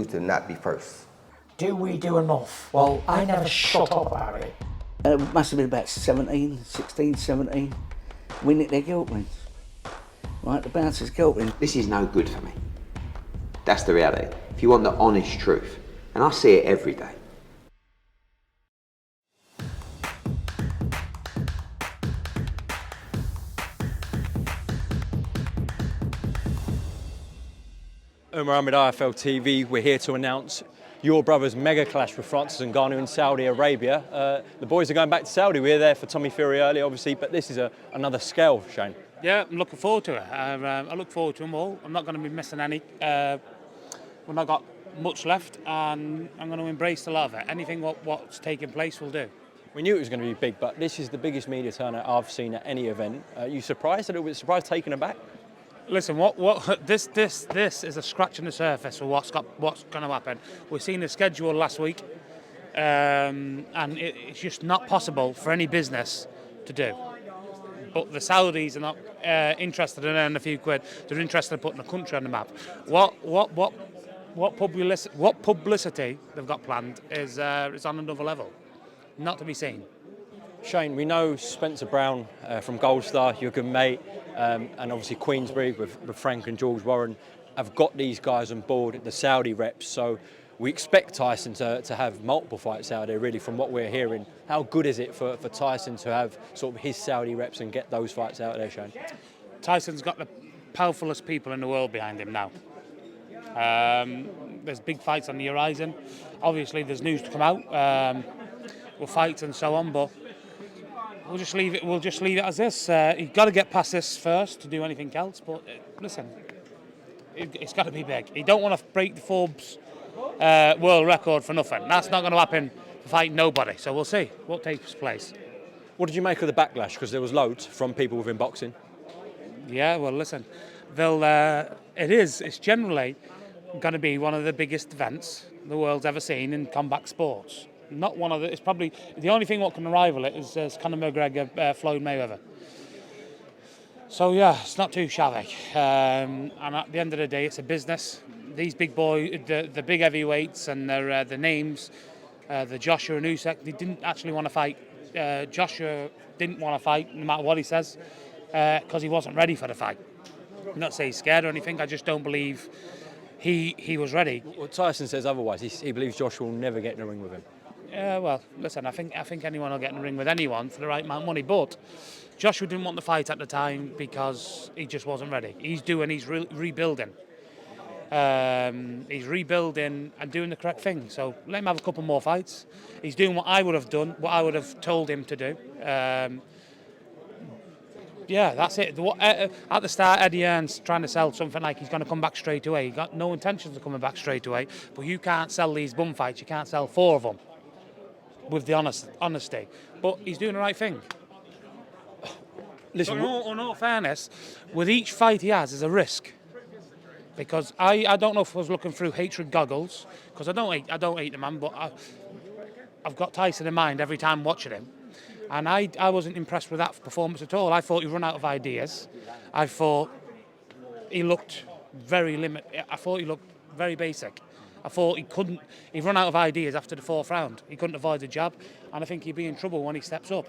continue to not be first. Do we do enough? Well, I never shut up about it. It must have been about 16, 17. We nicked their guilt rings. Right, the bouncer's guilt ring. This is no good for me. That's the reality. If you want the honest truth, and I see it every day. Umar, IFL TV, we're here to announce your brother's mega clash with Francis Ngannou in Saudi Arabia. The boys are going back to Saudi. We were there for Tommy Fury earlier, obviously, but this is another scale, Shane. Yeah, I'm looking forward to it. I look forward to them all. I'm not going to be missing any. We've not got much left, and I'm going to embrace a lot of it. Anything what's taking place will do. We knew it was going to be big, but this is the biggest media turnout I've seen at any event. You surprised? A little bit surprised, taken aback? Listen, this is a scratch on the surface for what's going to happen. We've seen the schedule last week, and it's just not possible for any business to do. But the Saudis are not interested in earning a few quid. They're interested in putting the country on the map. What publicity they've got planned is on another level, not to be seen. Shane, we know Spencer Brown from Gold Star, your good mate, and obviously Queensbury with Frank and George Warren have got these guys on board, the Saudi reps. So we expect Tyson to have multiple fights out there, really, from what we're hearing. How good is it for Tyson to have sort of his Saudi reps and get those fights out there, Shane? Tyson's got the powerfulest people in the world behind him now. There's big fights on the horizon. Obviously, there's news to come out with fights and so on, but we'll just leave it as this. You've got to get past this first to do anything else. But listen, it's got to be big. You don't want to break the Forbes world record for nothing. That's not going to happen for fighting nobody. So we'll see what takes place. What did you make of the backlash? Because there was loads from people within boxing. Yeah, well, listen, it's generally going to be one of the biggest events the world's ever seen in combat sports. Not one of it's probably the only thing what can rival it is Conor McGregor, Floyd Mayweather. So yeah, it's not too shabby. And at the end of the day, it's a business. These big boys, the big heavyweights, and the names, the Joshua and Usyk, they didn't actually want to fight. Joshua didn't want to fight, no matter what he says, because he wasn't ready for the fight. I'm not saying he's scared or anything. I just don't believe he was ready. Well, Tyson says otherwise. He believes Joshua will never get in the ring with him. Well, listen, I think anyone will get in the ring with anyone for the right amount of money, but Joshua didn't want the fight at the time because he just wasn't ready. He's rebuilding. He's rebuilding and doing the correct thing. So let him have a couple more fights. He's doing what I would have done, what I would have told him to do. Yeah, that's it. At the start, Eddie Hearn's trying to sell something like he's going to come back straight away. He got no intentions of coming back straight away, but you can't sell these bum fights. You can't sell 4 of them with the honesty. But he's doing the right thing. Listen, in all fairness, with each fight he has is a risk. Because I don't know if I was looking through hatred goggles, because I don't hate the man, but I've got Tyson in mind every time watching him. And I wasn't impressed with that performance at all. I thought he run out of ideas. I thought he looked very limited. I thought he looked very basic. I thought he run out of ideas after the 4th round. He couldn't avoid the jab, and I think he'd be in trouble when he steps up.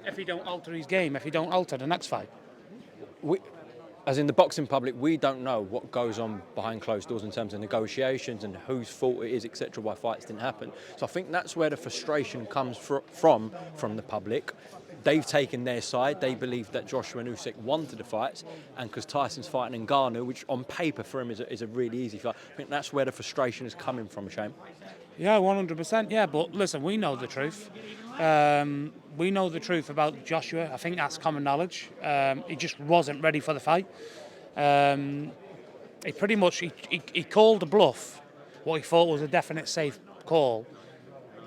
If he don't alter his game, if he don't alter the next fight. As in the boxing public, we don't know what goes on behind closed doors in terms of negotiations and whose fault it is, etc., why fights didn't happen. So I think that's where the frustration comes from the public. They've taken their side. They believe that Joshua and Usyk wanted the fights, and because Tyson's fighting Ngannou, which on paper for him is a really easy fight, I think that's where the frustration is coming from, Shane. Yeah, 100%, yeah, but listen, we know the truth. We know the truth about Joshua. I think that's common knowledge. He just wasn't ready for the fight. He pretty much he called a bluff, what he thought was a definite safe call,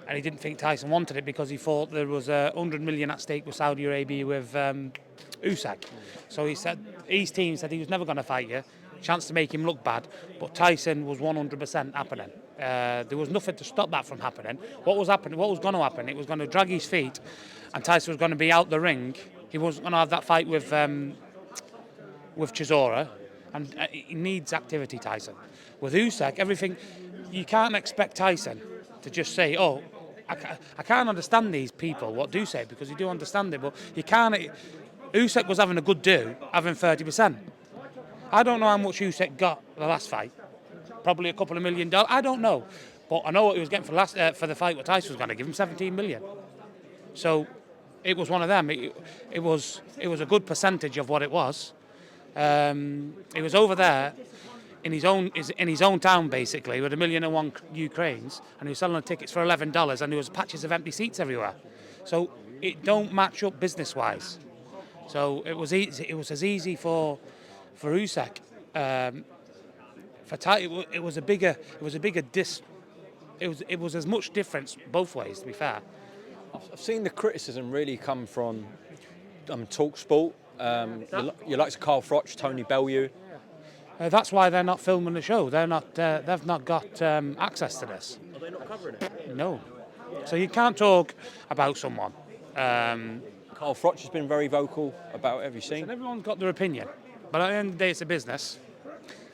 and he didn't think Tyson wanted it because he thought there was 100 million at stake with Saudi Arabia with Usyk. So he said his team said he was never going to fight you. Chance to make him look bad, but Tyson was 100% happening. There was nothing to stop that from happening. What was going to happen? It was going to drag his feet, and Tyson was going to be out the ring. He wasn't going to have that fight with Chisora, and he needs activity, Tyson. With Usyk, everything, you can't expect Tyson to just say, oh, I can't understand these people, what do say, because you do understand it, but you can't. Usyk was having a good do, having 30%. I don't know how much Usyk got the last fight. Probably a couple of $1 million. I don't know. But I know what he was getting for the fight what Tyson was going to give him, 17 million. So it was one of them. It was a good percentage of what it was. He was over there in his own town, basically, with 1,000,001 Ukrainians, and he was selling the tickets for $11, and there was patches of empty seats everywhere. So it don't match up business-wise. So it was easy. It was as easy for Usyk. It was a bigger dis. It was as much difference both ways. To be fair, I've seen the criticism really come from TalkSport. You like Carl Froch, Tony Bellew. that's why they're not filming the show. They're not. They've not got access to this. Are they not covering it? No. So you can't talk about someone. Carl Froch has been very vocal about. Have you seen? And everyone's got their opinion, but at the end of the day, it's a business,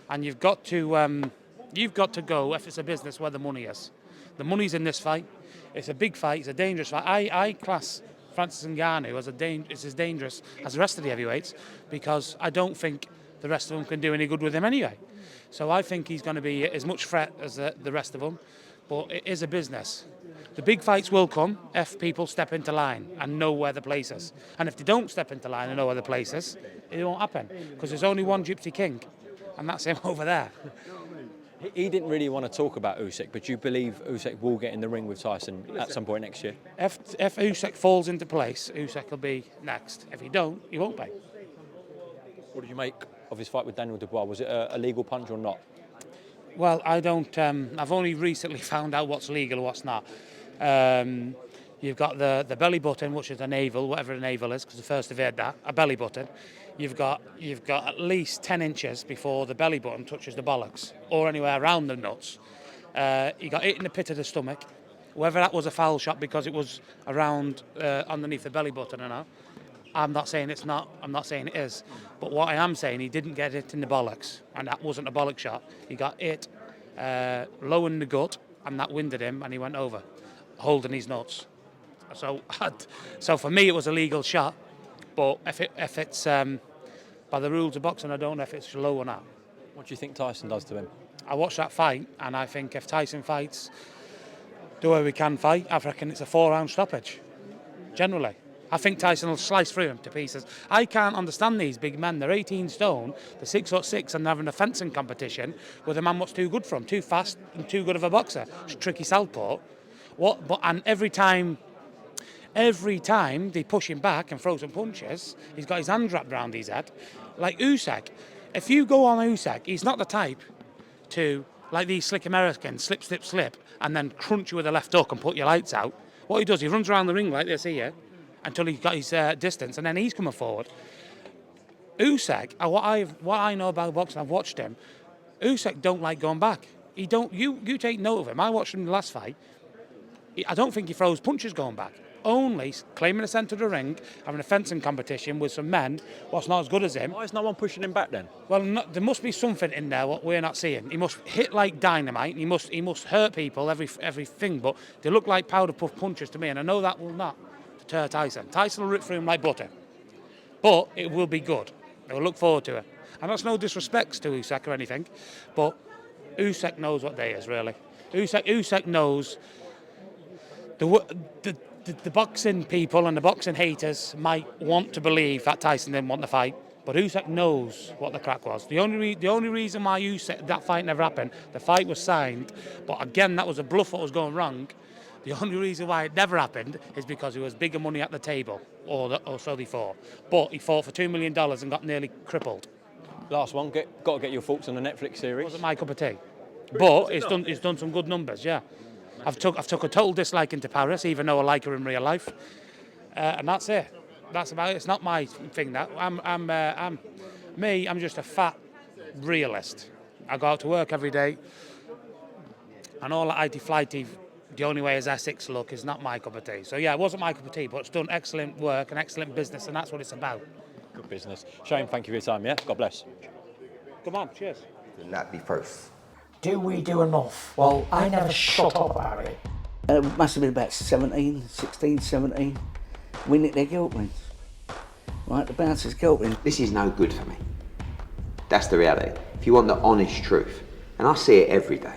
and you've got to go if it's a business where the money is. The money's in this fight. It's a big fight. It's a dangerous fight. I class Francis Ngannou as as dangerous as the rest of the heavyweights because I don't think the rest of them can do any good with him anyway. So I think he's going to be as much threat as the rest of them. But it is a business. The big fights will come if people step into line and know where the place is. And if they don't step into line and know where the place is, it won't happen because there's only one Gypsy King, and that's him over there. He didn't really want to talk about Usyk, but you believe Usyk will get in the ring with Tyson at some point next year? If Usyk falls into place, Usyk will be next. If he don't, he won't be. What did you make of his fight with Daniel Dubois? Was it a legal punch or not? Well, I don't. I've only recently found out what's legal and what's not. You've got the belly button, which is a navel, whatever a navel is, because the first I've heard that, a belly button. You've got at least 10 inches before the belly button touches the bollocks, or anywhere around the nuts. He got hit in the pit of the stomach. Whether that was a foul shot because it was around underneath the belly button or not, I'm not saying it's not. I'm not saying it is. But what I am saying, he didn't get it in the bollocks, and that wasn't a bollock shot. He got hit low in the gut, and that winded him, and he went over, holding his nuts. So for me, it was a legal shot. But if it's by the rules of boxing, I don't know if it's low or not. What do you think Tyson does to him? I watched that fight, and I think if Tyson fights the way we can fight, I reckon it's a 4-round stoppage. Generally, I think Tyson will slice through him to pieces. I can't understand these big men. They're 18 stone, they're 6'6", and they're having a fencing competition with a man what's too good for him, too fast and too good of a boxer. It's tricky southpaw. And every time they push him back and throw some punches, he's got his hand wrapped around his head. Like Usyk, if you go on Usyk, he's not the type to, like these slick Americans, slip, and then crunch you with a left hook and put your lights out. What he does, he runs around the ring like this here, until he's got his distance, and then he's coming forward. Usyk, what I know about boxing, I've watched him, Usyk don't like going back. He don't. You take note of him. I watched him in the last fight. I don't think he throws punches going back. Only claiming the centre of the ring, having a fencing competition with some men what's not as good as him. Why is no one pushing him back then? Well, there must be something in there what we're not seeing. He must hit like dynamite. He must hurt people everything. But they look like powder puff punches to me, and I know that will not deter Tyson. Tyson will rip through him like butter, but it will be good. I will look forward to it. And that's no disrespect to Usyk or anything, but Usyk knows what day is really. Usyk knows the boxing people and the boxing haters might want to believe that Tyson didn't want the fight, but Usyk knows what the crack was. The only reason why that fight never happened, the fight was signed, but again that was a bluff what was going wrong. The only reason why it never happened is because there was bigger money at the table, or so they thought. But he fought for $2 million and got nearly crippled. Last one, got to get your thoughts on the Netflix series. Wasn't my cup of tea, but it's done some good numbers, yeah. I've took a total dislike into Paris, even though I like her in real life, and that's it. That's about it. It's not my thing. That I'm just a fat realist. I go out to work every day, and all that IT flighty, the only way is Essex look is not my cup of tea. So yeah, it wasn't my cup of tea, but it's done excellent work and excellent business, and that's what it's about. Good business. Shane, thank you for your time. Yeah, God bless. Come on, cheers. To not be first. Do we do enough? Well, I never shut up about it. It must have been about 16, 17. We nicked their guilt rings. Right, the bouncer's guilt ring. This is no good for me. That's the reality. If you want the honest truth, and I see it every day,